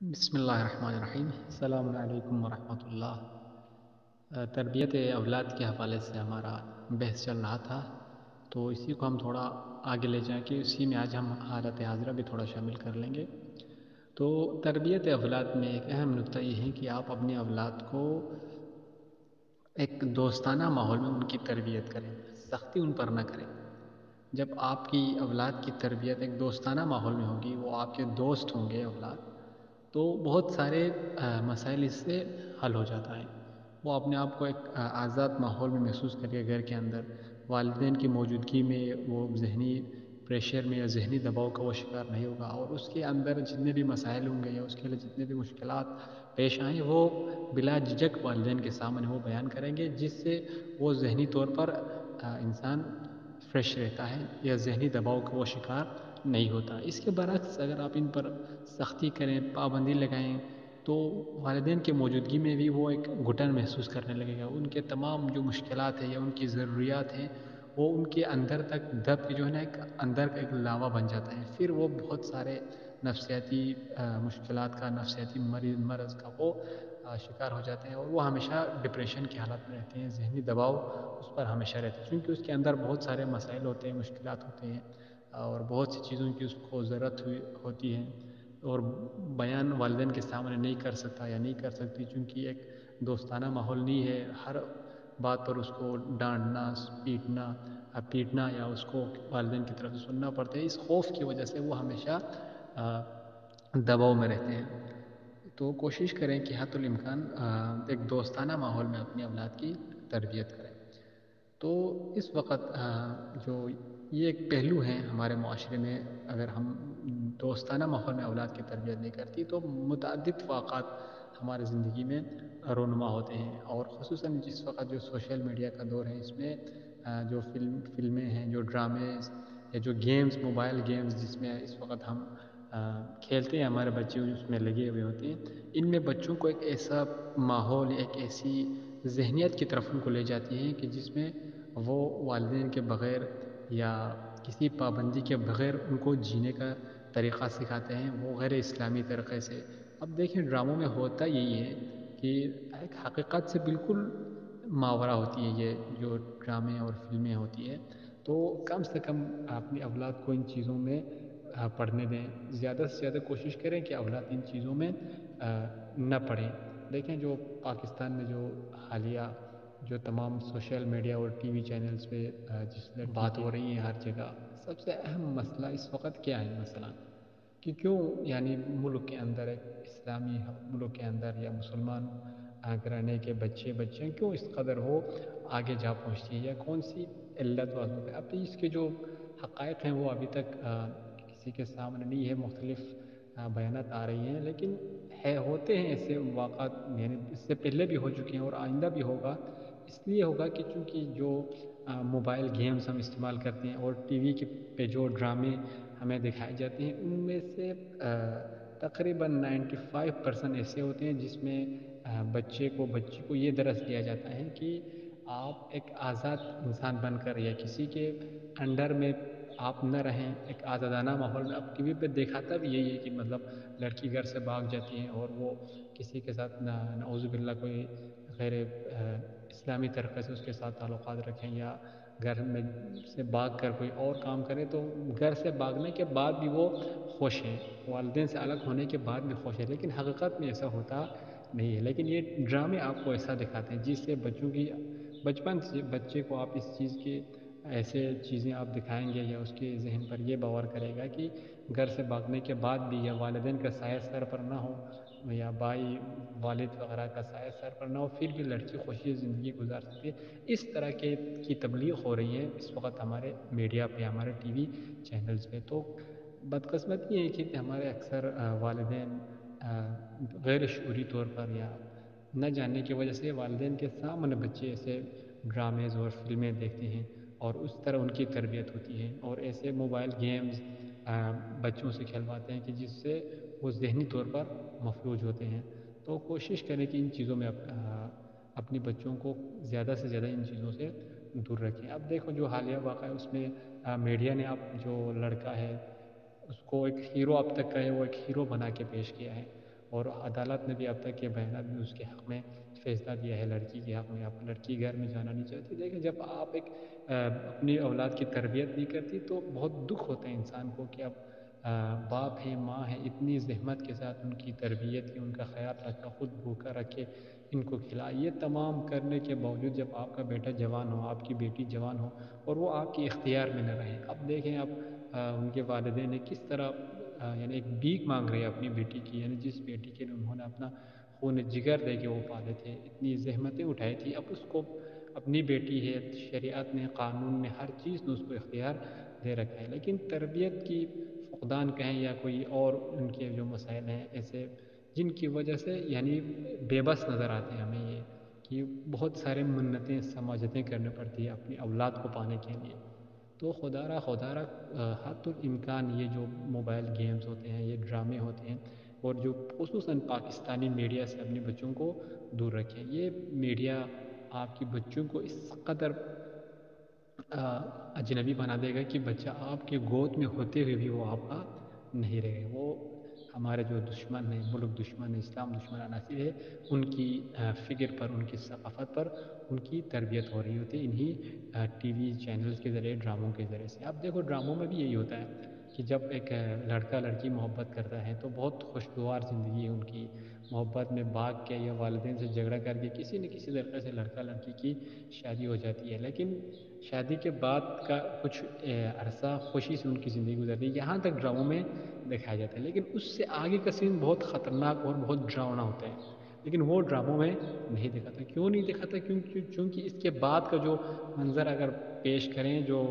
بسم اللہ الرحمن الرحیم، السلام علیکم ورحمۃ اللہ۔ تربیت اولاد کے حوالے سے ہمارا بحث چل رہا تھا، تو اسی کو ہم تھوڑا آگے لے جائیں کہ اسی میں آج ہم حالت حاضرہ بھی تھوڑا شامل کر لیں گے۔ تو تربیت اولاد میں ایک اہم نقطہ یہ ہے کہ آپ اپنے اولاد کو ایک دوستانہ ماحول میں ان کی تربیت کریں، سختی ان پر نہ کریں۔ جب آپ کی اولاد کی تربیت ایک دوستانہ ماحول میں ہوگی، وہ آپ کے دوست ہوں گے اولاد، تو بہت سارے مسائل اس سے حل ہو جاتا ہے۔ وہ اپنے آپ کو ایک آزاد ماحول میں محسوس کرے گا، گھر کے اندر والدین کی موجودگی میں وہ ذہنی پریشر میں یا ذہنی دباؤ کا وہ شکار نہیں ہوگا، اور اس کے اندر جتنے بھی مسائل ہوں گے یا اس کے لیے جتنے بھی مشکلات پیش آئیں، وہ بلا جھجک والدین کے سامنے وہ بیان کریں گے، جس سے وہ ذہنی طور پر انسان فریش رہتا ہے یا ذہنی دباؤ کا وہ شکار نہیں ہوتا۔ اس کے برعکس اگر آپ ان پر سختی کریں، پابندی لگائیں، تو والدین کی موجودگی میں بھی وہ ایک گھٹن محسوس کرنے لگے گا۔ ان کے تمام جو مشکلات ہیں یا ان کی ضروریات ہیں، وہ ان کے اندر تک دب کے جو ہے نا ایک اندر کا ایک لاوا بن جاتا ہے۔ پھر وہ بہت سارے نفسیاتی مشکلات کا، نفسیاتی مرض کا وہ شکار ہو جاتے ہیں، اور وہ ہمیشہ ڈپریشن کی حالت میں رہتے ہیں۔ ذہنی دباؤ اس پر ہمیشہ رہتا ہے، چونکہ اس کے اندر بہت سارے مسائل ہوتے ہیں، مشکلات ہوتے ہیں، اور بہت سی چیزوں کی اس کو ضرورت ہوتی ہے، اور بیان والدین کے سامنے نہیں کر سکتا یا نہیں کر سکتی، چونکہ ایک دوستانہ ماحول نہیں ہے۔ ہر بات پر اس کو ڈانٹنا، پیٹنا یا اس کو والدین کی طرف سے سننا پڑتا ہے۔ اس خوف کی وجہ سے وہ ہمیشہ آ، دباؤ میں رہتے ہیں۔ تو کوشش کریں کہ حتی الامکان ایک دوستانہ ماحول میں اپنی اولاد کی تربیت کریں۔ تو اس وقت جو یہ ایک پہلو ہے ہمارے معاشرے میں، اگر ہم دوستانہ ماحول میں اولاد کی تربیت نہیں کرتی تو متعدد واقعات ہمارے زندگی میں رونما ہوتے ہیں، اور خصوصاً جس وقت جو سوشل میڈیا کا دور ہے، اس میں جو فلمیں ہیں، جو ڈرامز یا جو گیمز، موبائل گیمز جس میں اس وقت ہم کھیلتے ہیں، ہمارے بچے اس میں لگے ہوئے ہوتے ہیں، ان میں بچوں کو ایک ایسا ماحول، ایک ایسی ذہنیت کی طرف ان کو لے جاتی ہیں کہ جس میں وہ والدین کے بغیر یا کسی پابندی کے بغیر ان کو جینے کا طریقہ سکھاتے ہیں، وہ غیر اسلامی طریقے سے۔ اب دیکھیں، ڈراموں میں ہوتا یہی ہے کہ ایک حقیقت سے بالکل ماورا ہوتی ہے یہ جو ڈرامے اور فلمیں ہوتی ہے، تو کم سے کم اپنی اولاد کو ان چیزوں میں پڑھنے دیں۔ زیادہ سے زیادہ کوشش کریں کہ اولاد ان چیزوں میں نہ پڑھیں۔ دیکھیں، جو پاکستان میں جو حالیہ جو تمام سوشل میڈیا اور ٹی وی چینلز پہ جس میں جی بات جی ہو رہی ہے ہر جگہ، سب سے اہم مسئلہ اس وقت کیا ہے مثلا؟ کہ کیوں یعنی ملک کے اندر، ایک اسلامی ملک کے اندر یا مسلمان گھرانے کے بچیاں کیوں اس قدر وہ آگے جا پہنچتی ہے، یا کون سی علت واسطے ہے؟ اب اس کے جو حقائق ہیں وہ ابھی تک کسی کے سامنے نہیں ہے، مختلف بیانات آ رہی ہیں، لیکن ہوتے ہیں ایسے واقعات، یعنی اس سے پہلے بھی ہو چکے ہیں اور آئندہ بھی ہوگا۔ اس لیے ہوگا کہ چونکہ جو موبائل گیمز ہم استعمال کرتے ہیں اور ٹی وی کے پہ جو ڈرامے ہمیں دکھائے جاتے ہیں، ان میں سے تقریباً 95% ایسے ہوتے ہیں جس میں بچی کو یہ درس دیا جاتا ہے کہ آپ ایک آزاد انسان بن کر یا کسی کے انڈر میں آپ نہ رہیں، ایک آزادانہ ماحول میں۔ اب ٹی وی پہ دکھاتا بھی یہی ہے کہ مطلب لڑکی گھر سے بھاگ جاتی ہے اور وہ کسی کے ساتھ نعوذ باللہ کوئی غیر اسلامی طریقے سے اس کے ساتھ تعلقات رکھیں، یا گھر میں سے بھاگ کر کوئی اور کام کرے، تو گھر سے بھاگنے کے بعد بھی وہ خوش ہیں، والدین سے الگ ہونے کے بعد بھی خوش ہے، لیکن حقیقت میں ایسا ہوتا نہیں ہے۔ لیکن یہ ڈرامے آپ کو ایسا دکھاتے ہیں جس سے بچوں کی بچپن سے بچے کو آپ اس چیز کے ایسے چیزیں آپ دکھائیں گے، یا اس کے ذہن پر یہ باور کرے گا کہ گھر سے بھاگنے کے بعد بھی یا والدین کا سایہ سر پر نہ ہو، یا بھائی والد وغیرہ کا سایہ سر پر نہ ہو، پھر بھی لڑکی خوشی زندگی گزار سکتی ہے۔ اس طرح کی تبلیغ ہو رہی ہے اس وقت ہمارے میڈیا پہ، ہمارے ٹی وی چینلز پہ۔ تو بدقسمتی یہ ہے کہ ہمارے اکثر والدین غیر شعوری طور پر یا نہ جاننے کی وجہ سے والدین کے سامنے بچے ایسے ڈرامز اور فلمیں دیکھتے ہیں، اور اس طرح ان کی تربیت ہوتی ہے، اور ایسے موبائل گیمز بچوں سے کھلواتے ہیں کہ جس سے وہ ذہنی طور پر مفلوج ہوتے ہیں۔ تو کوشش کریں کہ ان چیزوں میں اپنی بچوں کو زیادہ سے زیادہ ان چیزوں سے دور رکھیں۔ اب دیکھو، جو حالیہ واقعہ ہے اس میں میڈیا نے اب جو لڑکا ہے اس کو ایک ہیرو اب تک کا ہے، وہ ایک ہیرو بنا کے پیش کیا ہے، اور عدالت نے بھی اب تک کے بیانات میں اس کے حق میں فیصلہ دیا ہے، لڑکی کے حق میں، اب لڑکی گھر میں جانا نہیں چاہتی. دیکھیں جب آپ ایک اپنی اولاد کی تربیت نہیں کرتی تو بہت دکھ ہوتا ہے انسان کو کہ اب باپ ہے، ماں ہے، اتنی زحمت کے ساتھ ان کی تربیت کی، ان کا خیال رکھا، خود بھوکا رکھے، ان کو کھلا، یہ تمام کرنے کے باوجود جب آپ کا بیٹا جوان ہو، آپ کی بیٹی جوان ہو اور وہ آپ کے اختیار میں نہ رہے، اب دیکھیں اب ان کے والدین نے کس طرح یعنی ایک بھیک مانگ رہے ہیں اپنی بیٹی کی، یعنی جس بیٹی کے لیے انہوں نے اپنا خون جگر دے کے وہ پالے تھے، اتنی زحمتیں اٹھائی تھی، اب اس کو اپنی بیٹی ہے، شریعت نے، قانون نے، ہر چیز نے اس کو اختیار دے رکھا ہے، لیکن تربیت کی فقدان کہیں یا کوئی اور ان کے جو مسائل ہیں ایسے جن کی وجہ سے یعنی بے بس نظر آتے ہیں ہمیں یہ کہ بہت سارے منتیں سماجتیں کرنے پڑتی ہیں اپنی اولاد کو پانے کے لیے. تو خدا را حد الامکان یہ جو موبائل گیمز ہوتے ہیں، یہ ڈرامے ہوتے ہیں، اور جو خصوصاً پاکستانی میڈیا سے اپنے بچوں کو دور رکھیں. یہ میڈیا آپ کی بچوں کو اس قدر اجنبی بنا دے گا کہ بچہ آپ کے گود میں ہوتے ہوئے بھی وہ آپ کا نہیں رہے گا. وہ ہمارے جو دشمن ہیں، ملک دشمن ہے، اسلام دشمن عناصر ہے، ان کی فکر پر، ان کی ثقافت پر ان کی تربیت ہو رہی ہوتی ہے انہی ٹی وی چینلز کے ذریعے، ڈراموں کے ذریعے سے. اب دیکھو ڈراموں میں بھی یہی ہوتا ہے کہ جب ایک لڑکا لڑکی محبت کرتا ہے تو بہت خوشگوار زندگی ہے ان کی، محبت میں بھاگ کے یا والدین سے جھگڑا کر کے کسی نہ کسی طریقے سے لڑکا لڑکی کی شادی ہو جاتی ہے، لیکن شادی کے بعد کا کچھ عرصہ خوشی سے ان کی زندگی گزرتی ہے، یہاں تک ڈراموں میں دکھایا جاتا ہے. لیکن اس سے آگے کا سین بہت خطرناک اور بہت ڈراؤنا ہوتا ہے، لیکن وہ ڈراموں میں نہیں دکھاتا. کیوں نہیں دکھاتا؟ چونکہ اس کے بعد کا جو منظر اگر پیش کریں، جو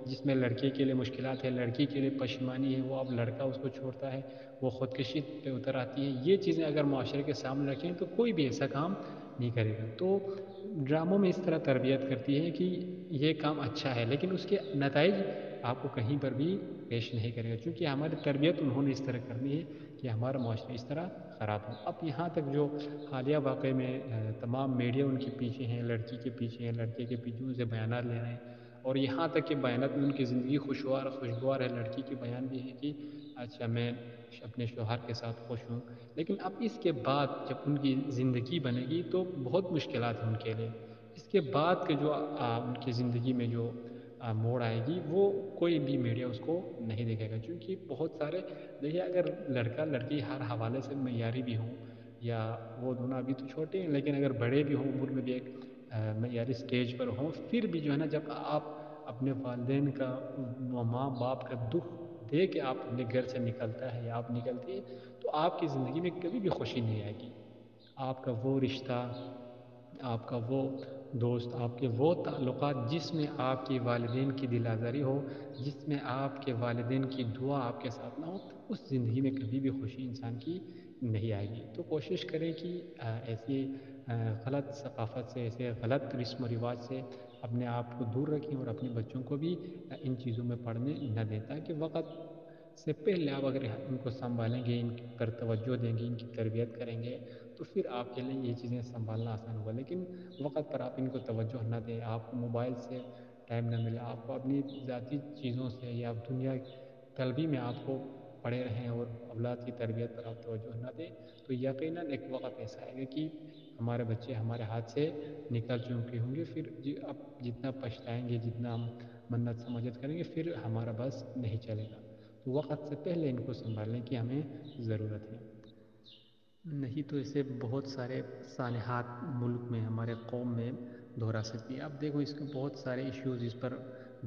جس میں لڑکے کے لیے مشکلات ہے، لڑکی کے لیے پشیمانی ہے، وہ اب لڑکا اس کو چھوڑتا ہے، وہ خودکشی پہ اتر آتی ہے، یہ چیزیں اگر معاشرے کے سامنے رکھیں تو کوئی بھی ایسا کام نہیں کرے گا. تو ڈراموں میں اس طرح تربیت کرتی ہے کہ یہ کام اچھا ہے، لیکن اس کے نتائج آپ کو کہیں پر بھی پیش نہیں کرے گا، چونکہ ہماری تربیت انہوں نے اس طرح کرنی ہے کہ ہمارا معاشرہ اس طرح خراب ہو. اب یہاں تک جو حالیہ واقعے میں تمام میڈیا ان کے پیچھے ہیں، لڑکی کے پیچھے ہیں، لڑکے کے پیچھے ان سے بیانات لے رہے ہیں، اور یہاں تک کہ بیانات میں ان کی زندگی خوشگوار ہے، لڑکی کے بیان بھی ہے کہ اچھا میں اپنے شوہر کے ساتھ خوش ہوں. لیکن اب اس کے بعد جب ان کی زندگی بنے گی تو بہت مشکلات ہیں ان کے لیے. اس کے بعد کے جو ان کی زندگی میں جو موڑ آئے گی وہ کوئی بھی میڈیا اس کو نہیں دیکھے گا، کیونکہ بہت سارے دیکھیے اگر لڑکا لڑکی ہر حوالے سے معیاری بھی ہوں، یا وہ دونوں ابھی تو چھوٹے ہیں لیکن اگر بڑے بھی ہوں، عمر میں بھی ایک معیاری سٹیج پر ہوں، پھر بھی جو ہے نا جب آپ اپنے والدین کا، ماں باپ کا دکھ دے کے آپ اپنے گھر سے نکلتا ہے یا آپ نکلتی ہے تو آپ کی زندگی میں کبھی بھی خوشی نہیں آئے گی. آپ کا وہ رشتہ، آپ کا وہ دوست، آپ کے وہ تعلقات جس میں آپ کے والدین کی دل آزاری ہو، جس میں آپ کے والدین کی دعا آپ کے ساتھ نہ ہو، اس زندگی میں کبھی بھی خوشی انسان کی نہیں آئے گی. تو کوشش کریں کہ ایسی غلط ثقافت سے، ایسے غلط رسم و رواج سے اپنے آپ کو دور رکھیں، اور اپنے بچوں کو بھی ان چیزوں میں پڑھنے نہ دیں، تاکہ وقت سے پہلے آپ اگر ان کو سنبھالیں گے، ان پر توجہ دیں گے، ان کی تربیت کریں گے، تو پھر آپ کے لیے یہ چیزیں سنبھالنا آسان ہوگا. لیکن وقت پر آپ ان کو توجہ نہ دیں، آپ کو موبائل سے ٹائم نہ ملا، آپ کو اپنی ذاتی چیزوں سے یا دنیا طلبی میں آپ کو پڑے رہیں اور اولاد کی تربیت پر آپ توجہ نہ دیں، تو یقیناً ایک وقت ایسا آئے گا کہ ہمارے بچے ہمارے ہاتھ سے نکل چکے ہوں گے. پھر اب جتنا پچھتائیں گے، جتنا ہم منت سماجت کریں گے، پھر ہمارا بس نہیں چلے گا. تو وقت سے پہلے ان کو سنبھالنے کی ہمیں ضرورت ہے. نہیں تو اسے بہت سارے سانحات ملک میں، ہمارے قوم میں دہرا سکتی ہے. اب دیکھو اس کے بہت سارے ایشوز اس پر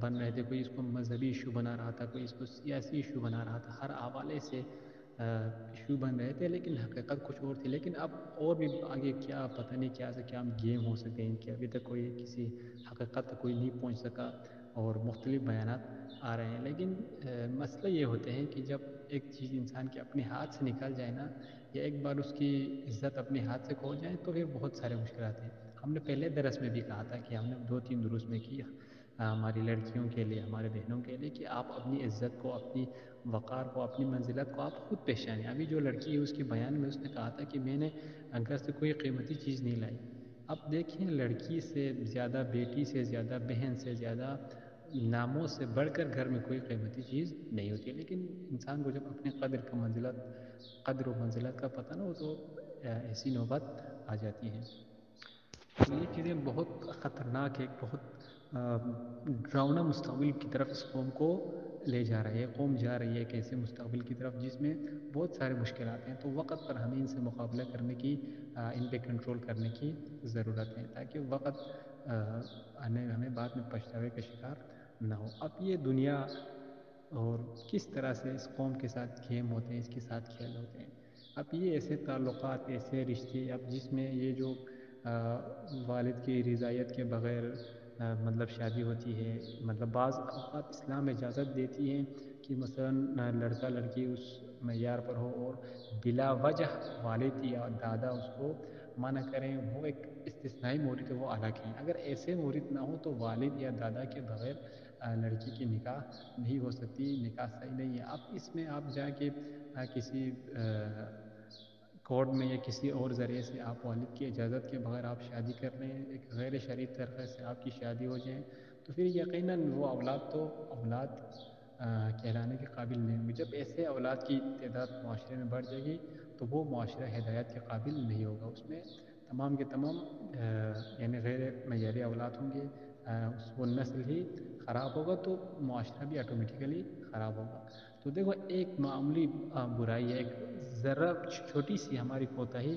بن رہے تھے، کوئی اس کو مذہبی ایشو بنا رہا تھا، کوئی اس کو سیاسی ایشو بنا رہا تھا، ہر حوالے سے ایشو بن رہے تھے، لیکن حقیقت کچھ اور تھی. لیکن اب اور بھی آگے کیا پتہ نہیں کیا سے کیا گیم ہو سکتے ہیں کہ ابھی تک کوئی کسی حقیقت تک کوئی نہیں پہنچ سکا، اور مختلف بیانات آ رہے ہیں. لیکن مسئلہ یہ ہوتے ہیں کہ جب ایک چیز انسان کے اپنے ہاتھ سے نکل جائے نا، یا ایک بار اس کی عزت اپنے ہاتھ سے کھو جائے، تو پھر بہت سارے مشکلات ہیں. ہم نے پہلے درس میں بھی کہا تھا کہ ہم نے 2-3 دروس میں کی ہماری لڑکیوں کے لیے، ہمارے بہنوں کے لیے، کہ آپ اپنی عزت کو، اپنی وقار کو، اپنی منزلت کو آپ خود پہچانیں. ابھی جو لڑکی ہے اس کے بیان میں اس نے کہا تھا کہ میں نے گھر سے کوئی قیمتی چیز نہیں لائی. اب دیکھیں لڑکی سے زیادہ، بیٹی سے زیادہ، بہن سے زیادہ ناموں سے بڑھ کر گھر میں کوئی قیمتی چیز نہیں ہوتی ہے، لیکن انسان کو جب اپنے قدر و منزلت کا پتہ نہ ہو تو ایسی نوبت آ جاتی ہیں. تو یہ چیزیں بہت خطرناک ہے، ایک بہت ڈراؤنا مستقبل کی طرف اس قوم کو لے جا رہا ہے. یہ قوم جا رہی ہے ایک ایسے مستقبل کی طرف جس میں بہت سارے مشکلات ہیں. تو وقت پر ہمیں ان سے مقابلہ کرنے کی، ان پہ کنٹرول کرنے کی ضرورت ہے، تاکہ وقت ہمیں بعد میں پچھتاوے کا شکار نہ ہو. اب یہ دنیا اور کس طرح سے اس قوم کے ساتھ گیم ہوتے ہیں، اس کے ساتھ کھیل ہوتے ہیں. اب یہ ایسے تعلقات، ایسے رشتے، اب جس میں یہ جو والد کی رضایت کے بغیر مطلب شادی ہوتی ہے. مطلب بعض اوقات اسلام اجازت دیتی ہیں کہ مثلا لڑکا لڑکی اس معیار پر ہو، اور بلا وجہ والد یا دادا اس کو منع کریں، وہ ایک استثنائی مورد ہے، وہ الگ ہیں. اگر ایسے مورد نہ ہو تو والد یا دادا کے بغیر لڑکی کی نکاح نہیں ہو سکتی، نکاح صحیح نہیں ہے. اب اس میں آپ جا کے کسی کورٹ میں یا کسی اور ذریعے سے آپ والد کی اجازت کے بغیر آپ شادی کر لیں، ایک غیر شرعی طریقے سے آپ کی شادی ہو جائیں، تو پھر یقیناً وہ اولاد تو اولاد کہلانے کے قابل نہیں ہوں گی. جب ایسے اولاد کی تعداد معاشرے میں بڑھ جائے گی تو وہ معاشرہ ہدایت کے قابل نہیں ہوگا. اس میں تمام کے تمام یعنی غیر معیاری اولاد ہوں گے، وہ نسل ہی خراب ہوگا، تو معاشرہ بھی آٹومیٹیکلی خراب ہوگا. تو دیکھو، ایک معمولی برائی ہے، ایک ذرا چھوٹی سی ہماری کوتاہی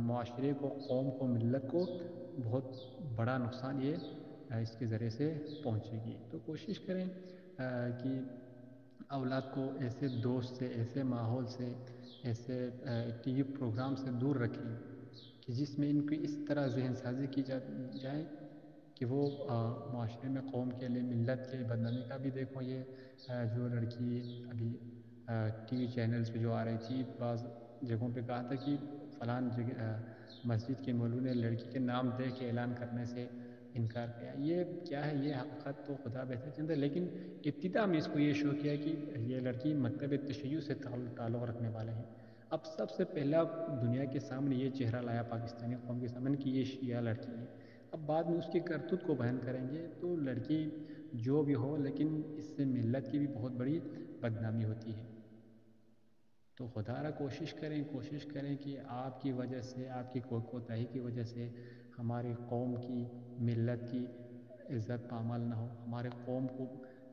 معاشرے کو، قوم کو، ملت کو بہت بڑا نقصان یہ اس کے ذریعے سے پہنچے گی. تو کوشش کریں کہ اولاد کو ایسے دوست سے، ایسے ماحول سے، ایسے ٹی وی پروگرام سے دور رکھیں کہ جس میں ان کی اس طرح ذہن سازی کی جائے کہ وہ معاشرے میں قوم کے لیے، ملت کے بدنامی کا بھی. دیکھو یہ جو لڑکی ابھی ٹی وی چینلز پہ جو آ رہی تھی، بعض جگہوں پہ کہا تھا کہ فلان جگہ مسجد کے مولوی نے لڑکی کے نام دے کے اعلان کرنے سے انکار کیا. یہ کیا ہے؟ یہ حقیقت تو خدا بہتر جانتا ہے، لیکن ابتدا میں اس کو یہ شو کیا کہ یہ لڑکی مکتب تشیع سے تعلق رکھنے والے ہیں. اب سب سے پہلا دنیا کے سامنے یہ چہرہ لایا پاکستانی قوم کے سامنے کہ یہ شیعہ لڑکی ہے. اب بعد میں اس کی کرتوت کو بیان کریں گے. تو لڑکی جو بھی ہو، لیکن اس سے ملت کی بھی بہت بڑی بدنامی ہوتی ہے. تو خدا را کوشش کریں کہ آپ کی وجہ سے، آپ کی کوتاہی کی وجہ سے ہماری قوم کی، ملت کی عزت پامال نہ ہو، ہمارے قوم کو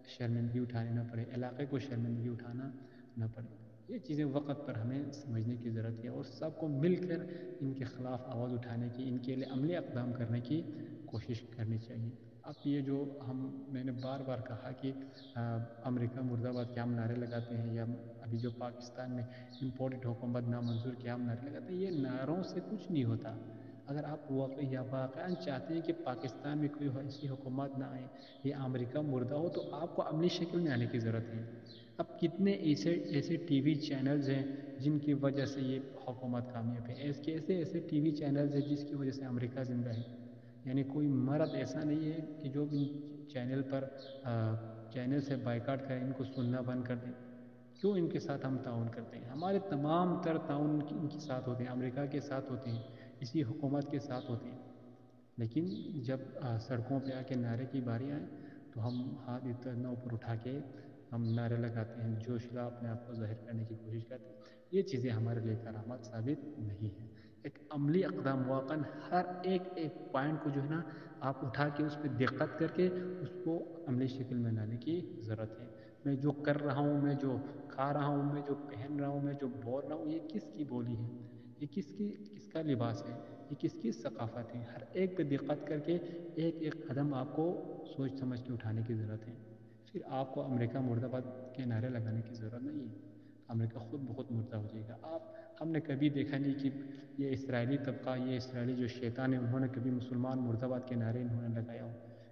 شرمندگی اٹھانی نہ پڑے، علاقے کو شرمندگی اٹھانا نہ پڑے. یہ چیزیں وقت پر ہمیں سمجھنے کی ضرورت ہے، اور سب کو مل کر ان کے خلاف آواز اٹھانے کی، ان کے لیے عملی اقدام کرنے کی کوشش کرنی چاہیے. اب یہ جو میں نے بار بار کہا کہ امریکہ مرد آباد کے ہم نعرے لگاتے ہیں، یا ابھی جو پاکستان میں امپورٹڈ حکومت نامنظور کے ہم نعرے لگاتے ہیں، یہ نعروں سے کچھ نہیں ہوتا. اگر آپ واقعا چاہتے ہیں کہ پاکستان میں کوئی ایسی حکومت نہ آئے، یہ امریکہ مردہ ہو، تو آپ کو عملی شکل میں آنے کی ضرورت ہے. اب کتنے ایسے ٹی وی چینلز ہیں جن کی وجہ سے یہ حکومت کامیاب ہے، ایسے ٹی وی چینلز ہیں جس کی وجہ سے امریکہ زندہ ہے. یعنی کوئی مرد ایسا نہیں ہے کہ جو ان چینل پر چینل سے بائیکاٹ کریں، ان کو سننا بند کر دیں. کیوں ان کے ساتھ ہم تعاون کرتے ہیں؟ ہمارے تمام تر تعاون ان کے ساتھ ہوتے ہیں، امریکہ کے ساتھ ہوتے ہیں، اسی حکومت کے ساتھ ہوتے ہیں. لیکن جب سڑکوں پہ آ کے نعرے کی باری آئے تو ہم ہاتھ اتنا اوپر اٹھا کے ہم نعرے لگاتے ہیں، جوش لا اپنے آپ کو ظاہر کرنے کی کوشش کرتے ہیں. یہ چیزیں ہمارے لیے کارآمد ثابت نہیں ہیں. ایک عملی اقدام، واقعا ہر ایک پوائنٹ کو جو ہے نا آپ اٹھا کے اس پہ دقت کر کے اس کو عملی شکل میں لانے کی ضرورت ہے. میں جو کر رہا ہوں، میں جو کھا رہا ہوں، میں جو پہن رہا ہوں، میں جو بول رہا ہوں، یہ کس کی بولی ہے؟ یہ کس کا لباس ہے؟ یہ کس کی ثقافت ہے؟ ہر ایک پہ دقت کر کے ایک قدم آپ کو سوچ سمجھ کے اٹھانے کی ضرورت ہے. پھر آپ کو امریکہ مرد آباد کے نعرے لگانے کی ضرورت نہیں ہے. امریکہ خود بخود مردہ ہو جائے گا. ہم نے کبھی دیکھا نہیں کہ یہ اسرائیلی طبقہ، یہ اسرائیلی جو شیطان ہے، انہوں نے کبھی مسلمان مرد آباد کے نعرے انہوں نے لگایا ہو؟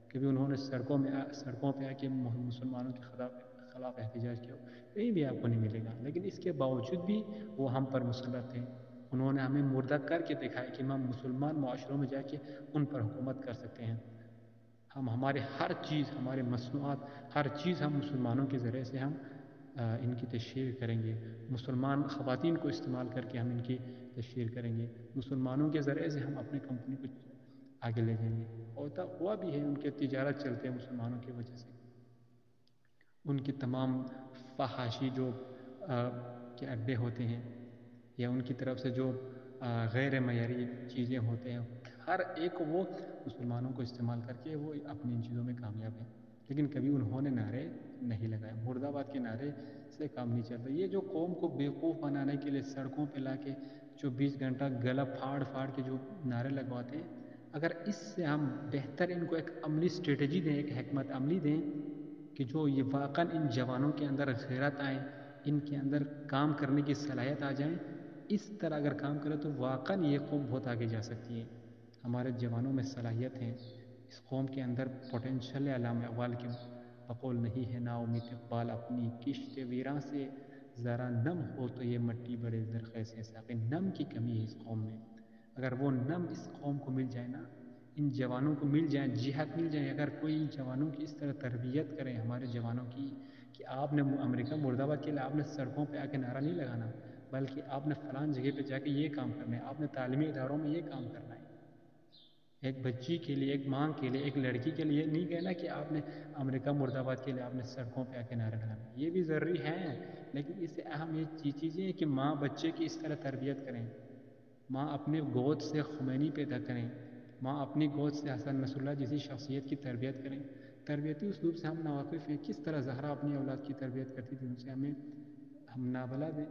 کبھی انہوں نے سڑکوں پہ آ کے مسلمانوں کے خلاف احتجاج کیا ہو؟ کہیں بھی آپ کو نہیں ملے گا. لیکن اس کے باوجود بھی وہ ہم پر مسلط ہیں. انہوں نے ہمیں مردہ کر کے دکھایا کہ ہم مسلمان معاشروں میں جا کے ان پر حکومت کر سکتے ہیں. ہمارے ہر چیز، ہمارے مصنوعات، ہر چیز ہم مسلمانوں کے ذریعے سے ہم ان کی تشہیر کریں گے. مسلمان خواتین کو استعمال کر کے ہم ان کی تشہیر کریں گے. مسلمانوں کے ذریعے سے ہم اپنے کمپنی کو آگے لے جائیں گے. ہوا بھی ہے، ان کے تجارت چلتے ہیں مسلمانوں کی وجہ سے. ان کی تمام فحاشی جو کے اڈے ہوتے ہیں، یا ان کی طرف سے جو غیر معیاری چیزیں ہوتے ہیں، ہر ایک کو وہ مسلمانوں کو استعمال کر کے وہ اپنی ان چیزوں میں کامیاب ہیں، لیکن کبھی انہوں نے نعرے نہیں لگائے۔ مرد آباد کے نعرے سے کام نہیں چلتا۔ یہ جو قوم کو بیوقوف بنانے کے لیے سڑکوں پہ لا کے 24 گھنٹہ گلا پھاڑ پھاڑ کے جو نعرے لگواتے ہیں، اگر اس سے ہم بہتر ان کو ایک عملی اسٹریٹجی دیں، ایک حکمت عملی دیں کہ جو یہ واقعا ان جوانوں کے اندر غیرت آئے، ان کے اندر کام کرنے کی صلاحیت آ جائیں، اس طرح اگر کام کرے تو واقعا یہ قوم بہت آگے جا سکتی ہے۔ ہمارے جوانوں میں صلاحیت ہیں، اس قوم کے اندر پوٹینشل ہے۔ علامہ اقبال کے بقول نہیں ہے نا امید اقبال، اپنی کشت ویراں سے ذرا نم ہو تو یہ مٹی بڑے زرخے سے ساقی۔ نم کی کمی ہے اس قوم میں، اگر وہ نم اس قوم کو مل جائے نا، ان جوانوں کو مل جائیں، جہاد مل جائیں، اگر کوئی ان جوانوں کی اس طرح تربیت کریں ہمارے جوانوں کی کہ آپ نے امریکہ مرد آباد کے لیے آپ نے سڑکوں پہ آ کے نعرہ نہیں لگانا، بلکہ آپ نے فلان جگہ پہ جا کے یہ کام کرنا ہے، آپ نے تعلیمی اداروں میں یہ کام کرنا ہے۔ ایک بچی کے لیے، ایک ماں کے لیے، ایک لڑکی کے لیے نہیں کہنا کہ آپ نے امریکہ مرد آباد کے لیے آپ نے سڑکوں پہ آ کے نعرہ لگانا ہے۔ یہ بھی ضروری ہے، لیکن اس سے اہم یہ چیزیں ہیں کہ ماں بچے کی اس طرح تربیت کریں، ماں اپنے گود سے خمینی پیدا کریں، ماں اپنی گود سے حسن نصر اللہ جیسی شخصیت کی تربیت کریں۔ تربیتی اسلوب سے ہم ناواقف ہیں، کس طرح زہرا اپنی اولاد کی تربیت کرتی تھی، ان سے ہم نابلد ہیں،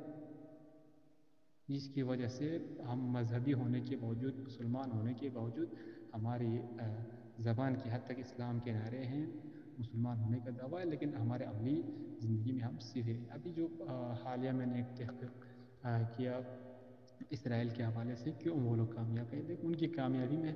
جس کی وجہ سے ہم مذہبی ہونے کے باوجود، مسلمان ہونے کے باوجود ہماری زبان کی حد تک اسلام کے نعرے ہیں، مسلمان ہونے کا دعویٰ ہے، لیکن ہمارے عملی زندگی میں ہم صفر ہیں۔ ابھی جو حالیہ میں نے ایک تحقیق کیا اسرائیل کے حوالے سے، کیوں وہ لوگ کامیاب ہیں، دیکھ ان کی کامیابی میں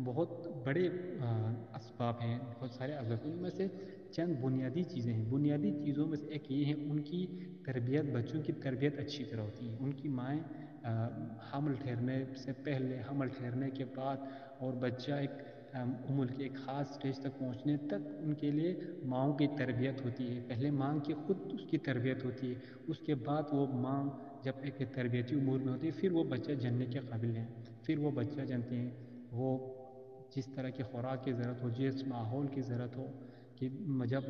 بہت بڑے اسباب ہیں، بہت سارے اسباب ہیں، ان میں سے چند بنیادی چیزیں ہیں۔ بنیادی چیزوں میں سے ایک یہ ہے، ان کی تربیت، بچوں کی تربیت اچھی طرح ہوتی ہے۔ ان کی مائیں حمل ٹھہرنے سے پہلے، حمل ٹھہرنے کے بعد، اور بچہ ایک عمر کے ایک خاص سٹیج تک پہنچنے تک ان کے لیے ماؤں کی تربیت ہوتی ہے۔ پہلے ماں کی خود اس کی تربیت ہوتی ہے، اس کے بعد وہ ماں جب ایک تربیتی امور میں ہوتی ہے، پھر وہ بچہ جننے کے قابل ہیں، پھر وہ بچہ جنتے ہیں، وہ جس طرح کی خوراک کی ضرورت ہو، جس ماحول کی ضرورت ہو، کہ جب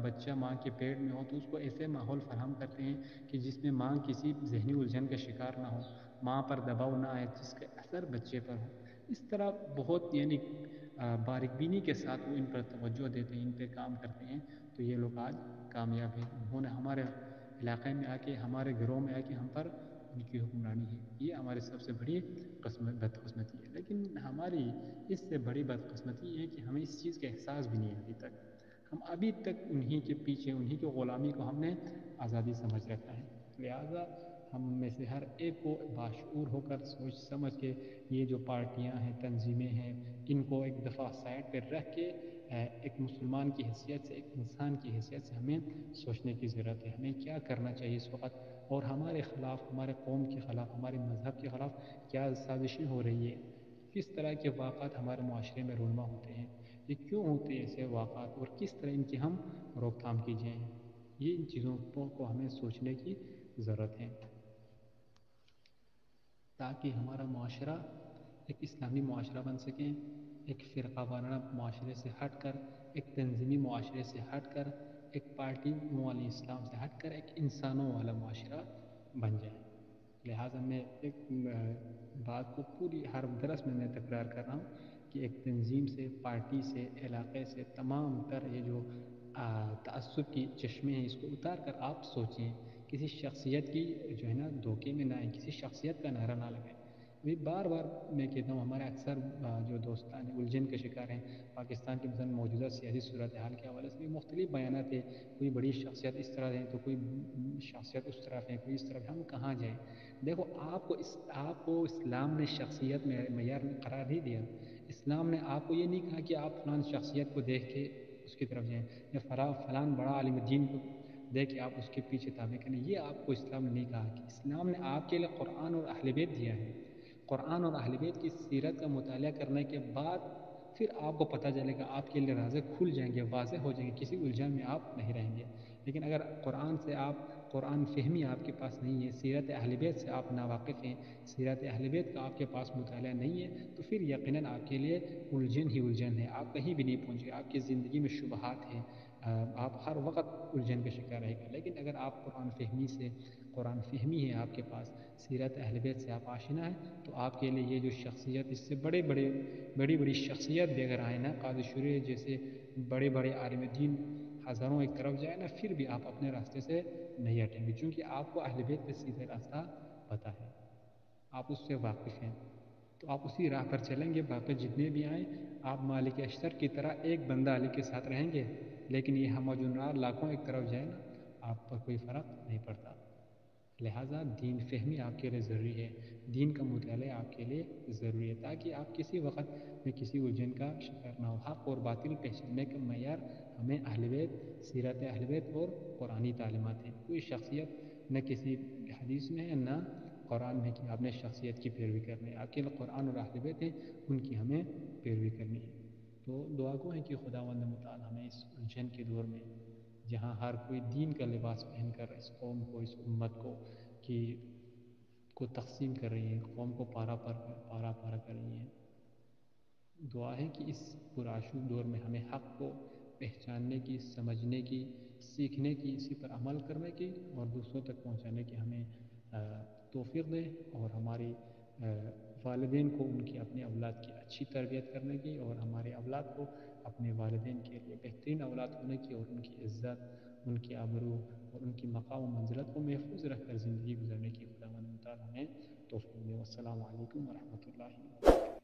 بچہ ماں کے پیٹ میں ہو تو اس کو ایسے ماحول فراہم کرتے ہیں کہ جس میں ماں کسی ذہنی الجھن کا شکار نہ ہو، ماں پر دباؤ نہ آئے جس کا اثر بچے پر ہو۔ اس طرح بہت یعنی باریک بینی کے ساتھ وہ ان پر توجہ دیتے ہیں، ان پہ کام کرتے ہیں، تو یہ لوگ آج کامیاب ہیں۔ انہوں نے ہمارے علاقے میں آ کے، ہمارے گھروں میں آ کے ہم پر ان کی حکمرانی ہے، یہ ہماری سب سے بڑی بدقسمتی ہے۔ لیکن ہماری اس سے بڑی بدقسمتی یہ ہے کہ ہمیں اس چیز کا احساس بھی نہیں ہے ابھی تک۔ ہم ابھی تک انہی کے پیچھے، انہی کے غلامی کو ہم نے آزادی سمجھ رکھا ہے۔ لہٰذا ہم میں سے ہر ایک کو باشعور ہو کر، سوچ سمجھ کے، یہ جو پارٹیاں ہیں، تنظیمیں ہیں، ان کو ایک دفعہ سائڈ پہ رکھ کے ایک مسلمان کی حیثیت سے، ایک انسان کی حیثیت سے ہمیں سوچنے کی ضرورت ہے، ہمیں کیا کرنا چاہیے اس وقت، اور ہمارے خلاف، ہمارے قوم کے خلاف، ہمارے مذہب کے خلاف کیا سازشیں ہو رہی ہے، کس طرح کے واقعات ہمارے معاشرے میں رونما ہوتے ہیں، یہ کیوں ہوتے ہیں ایسے واقعات، اور کس طرح ان کی ہم روک تھام کی جائیں۔ یہ ان چیزوں کو ہمیں سوچنے کی ضرورت ہے، تاکہ ہمارا معاشرہ ایک اسلامی معاشرہ بن سکیں، ایک فرقہ وارانہ معاشرے سے ہٹ کر، ایک تنظیمی معاشرے سے ہٹ کر، ایک پارٹی والی اسلام سے ہٹ کر ایک انسانوں والا معاشرہ بن جائے۔ لہٰذا میں ایک بات کو پوری ہر درس میں تکرار کر رہا ہوں کہ ایک تنظیم سے، پارٹی سے، علاقے سے، تمام تر یہ جو تعصب کی چشمے ہیں، اس کو اتار کر آپ سوچیں، کسی شخصیت کی جو ہے نا دھوکے میں نہ آئیں، کسی شخصیت کا نعرہ نہ لگائیں۔ ابھی بار بار میں کہتا ہوں، ہمارے اکثر جو دوستان الجھن کے شکار ہیں، پاکستان کی مثلا موجودہ سیاسی صورتحال کے حوالے سے بھی مختلف بیانات ہیں، کوئی بڑی شخصیت اس طرح ہیں تو کوئی شخصیت اس طرف ہے، کوئی اس طرف ہے، ہم کہاں جائیں؟ دیکھو، آپ کو اسلام نے شخصیت میں معیار قرار نہیں دیا۔ اسلام نے آپ کو یہ نہیں کہا کہ آپ فلان شخصیت کو دیکھ کے اس کی طرف جائیں، یا فلان بڑا عالم دین کو دیکھ کے آپ اس کے پیچھے تابع کریں، یہ آپ کو اسلام نے نہیں کہا۔ کہ اسلام نے آپ کے لیے قرآن اور اہل بیت دیا ہے، قرآن اور اہل بیت کی سیرت کا مطالعہ کرنے کے بعد پھر آپ کو پتہ چلے گا، آپ کے لیے رازے کھل جائیں گے، واضح ہو جائیں گے، کسی الجھن میں آپ نہیں رہیں گے۔ لیکن اگر قرآن فہمی آپ کے پاس نہیں ہے، سیرت اہل بیت سے آپ ناواقف ہیں، سیرت اہل بیت کا آپ کے پاس مطالعہ نہیں ہے، تو پھر یقیناً آپ کے لیے الجھن ہی الجھن ہے، آپ کہیں بھی نہیں پہنچے، آپ کی زندگی میں شبہات ہیں، آپ ہر وقت الجھن کا شکار رہے گا. لیکن اگر آپ قرآن فہمی ہے آپ کے پاس، سیرت اہل بیت سے آپ آشنا ہیں، تو آپ کے لیے یہ جو شخصیت، اس سے بڑی بڑی شخصیت بھی اگر آئے نا، قاضی شریع جیسے بڑے بڑے عالم دین ہزاروں ایک طرف جائے نا، پھر بھی آپ اپنے راستے سے نہیں ہٹیں گے، چونکہ آپ کو اہل بیت کا سیدھا راستہ پتہ ہے، آپ اس سے واقف ہیں. تو آپ اسی راہ پر چلیں گے. باقی جتنے بھی آئیں، آپ مالک اشتر کی طرح ایک بندہ علی کے ساتھ رہیں گے. لیکن یہ ہم جنار لاکھوں ایک طرف جائے نا، آپ پر کوئی فرق نہیں پڑتا. لہٰذا دین فہمی آپ کے لیے ضروری ہے، دین کا مطالعہ آپ کے لیے ضروری ہے، تاکہ آپ کسی وقت میں کسی الجھن کا شکار نہ ہو. حق اور باطل پہچاننے کا معیار ہمیں اہل بیت، سیرت اہل بیت اور قرآنی تعلیمات ہیں. کوئی شخصیت نہ کسی حدیث میں ہے، نہ قرآن میں کہ آپ نے شخصیت کی پیروی کرنی ہے. آپ کے قرآن اور اہل بیت ہیں، ان کی ہمیں پیروی کرنی ہے. تو دعا گو ہے کہ خداوند متعال ہمیں اس الجھن کے دور میں، جہاں ہر کوئی دین کا لباس پہن کر اس قوم کو، اس امت کو تقسیم کر رہی ہے، قوم کو پارا پارا کر رہی ہے، دعا ہے کہ اس پرآشوب دور میں ہمیں حق کو پہچاننے کی، سمجھنے کی، سیکھنے کی، اسی پر عمل کرنے کی اور دوسروں تک پہنچانے کی ہمیں توفیق دے، اور ہماری والدین کو ان کی اپنے اولاد کی اچھی تربیت کرنے کی، اور ہمارے اولاد کو اپنے والدین کے لیے بہترین اولاد ہونے کی، اور ان کی عزت، ان کی آبرو اور ان کی مقام و منزلت کو محفوظ رکھ کر زندگی گزارنے کی خداوند متعال ہمیں توفیق دے. والسلام علیکم ورحمۃ اللہ وبرکاتہ.